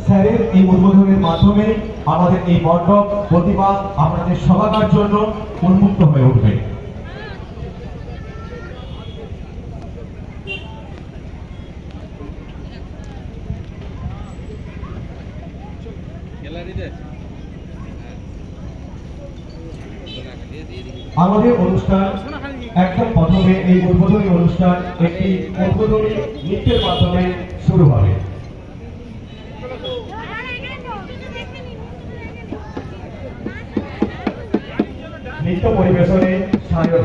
স্যারের এই উদ্বোধনের মাধ্যমে আমাদের এই মণ্ডপ প্রতিমা আপনাদের সবার জন্য উন্মুক্ত হয়ে উঠবে। আমাদের অনুষ্ঠান একদম প্রথমে এই উদ্বোধনী অনুষ্ঠান একটি উদ্বোধনী নৃত্যের মাধ্যমে শুরু হবে। নৃত্য পরিবেশনে সায়ন।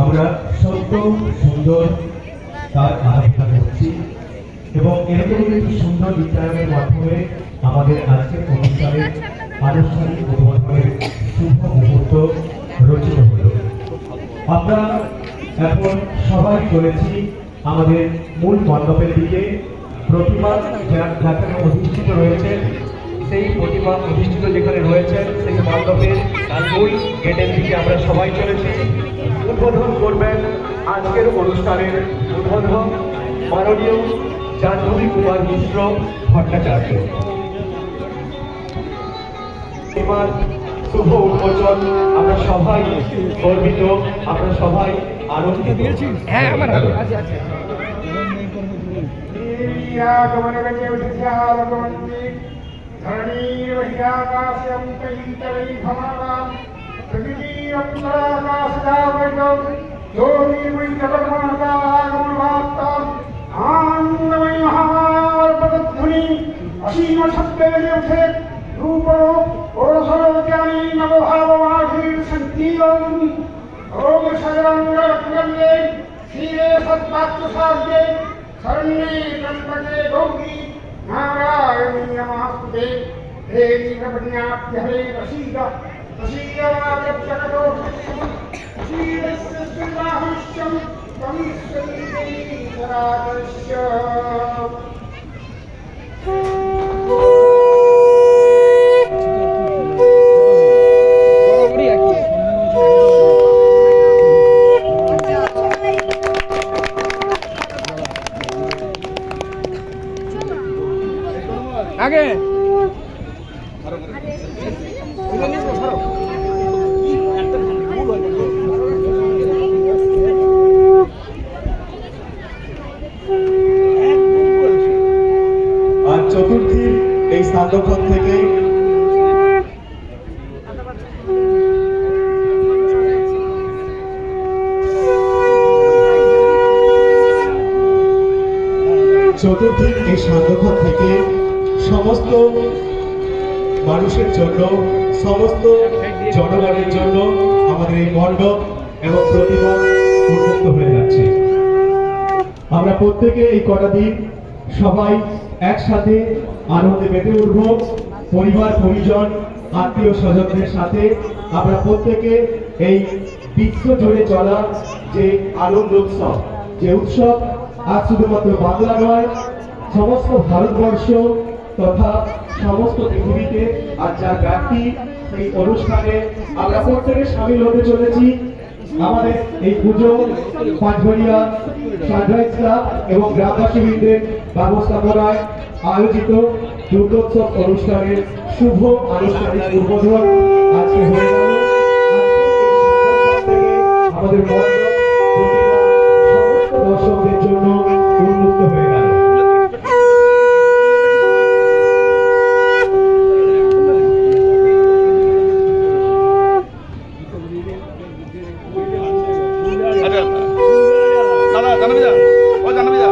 আমরা সত্য সুন্দর তার আরাধনা করছি এবং এরকম একটি সুন্দর বিদ্যায়নের মাধ্যমে আমাদের আজকের অনুষ্ঠানের আনুষ্ঠানিক উদ্বোধনের শুভ মুহূর্ত রচিত হল। আমরা এখন সবাই চলেছি আমাদের মূল মণ্ডপের দিকে। প্রতিমা যেখানে অধিষ্ঠিত রয়েছে, সেই প্রতিমা অধিষ্ঠিত যেখানে রয়েছেন সেই মণ্ডপের মূল গেটের দিকে আমরা সবাই চলেছি। উদ্বোধন করবেন আজকের অনুষ্ঠানের উদ্বোধক মাননীয় জাহ্নবী কুমার মিশ্র ভট্টাচার্য। এবার শুভ উন্মোচন আমরা সবাই গর্বিত, আমরা সবাই আনন্দিত। হ্যাঁ, আমার আছে আছে। असीम शब्दे उठे रूपरूप और सर्वज्ञानी नवभाववाधीर संकीर्तन रोग शरणंगे क्षीरे सत्पात्र साध्ये शरण्ये त्र्यंबके गौरी नारायणी नमस्ते देवी प्रपन्नाभ्य हरे प्रसीद प्रसीदवाचकटो क्षीरस्य सुराहुष्यं तमीश्वरी देवी सरादस्य আগে আর চতুর্থীর এই স্থানপথ থেকে চতুর্থীর এই স্থানপথ থেকে সমস্ত মানুষের জন্য, সমস্ত জনগণের জন্য আমাদের এই মণ্ডপ এবং প্রতিমা উন্মুক্ত হয়ে যাচ্ছে। আমরা প্রত্যেকে এই কটা দিন সবাই একসাথে আনন্দে মেতে উঠব। পরিবার পরিজন আত্মীয় স্বজনদের সাথে আমরা প্রত্যেকে এই বিশ্ব জুড়ে চলা যে আনন্দ উৎসব, যে উৎসব আজ শুধুমাত্র বাংলা নয়, সমস্ত ভারতবর্ষ তথা সমস্ত পৃথিবীতে আজ যার ব্যাপ্তি, এই অনুষ্ঠানে আমরা প্রত্যেকে সামিল হতে চলেছি। আমাদের এই পুজো পাঁচঘরিয়া সানরাইজ ক্লাব এবং গ্রামবাসীদের ব্যবস্থাপনায় আয়োজিত দুর্গোৎসব অনুষ্ঠানের শুভ আনুষ্ঠানিক উদ্বোধন আজকে হয়ে গেল। আমাদের মণ্ডপ, প্রতিমা সমস্ত দর্শকদের জন্য উন্মুক্ত হয়ে গেল। দাদা জানাবি যা, ও জানাবি যা।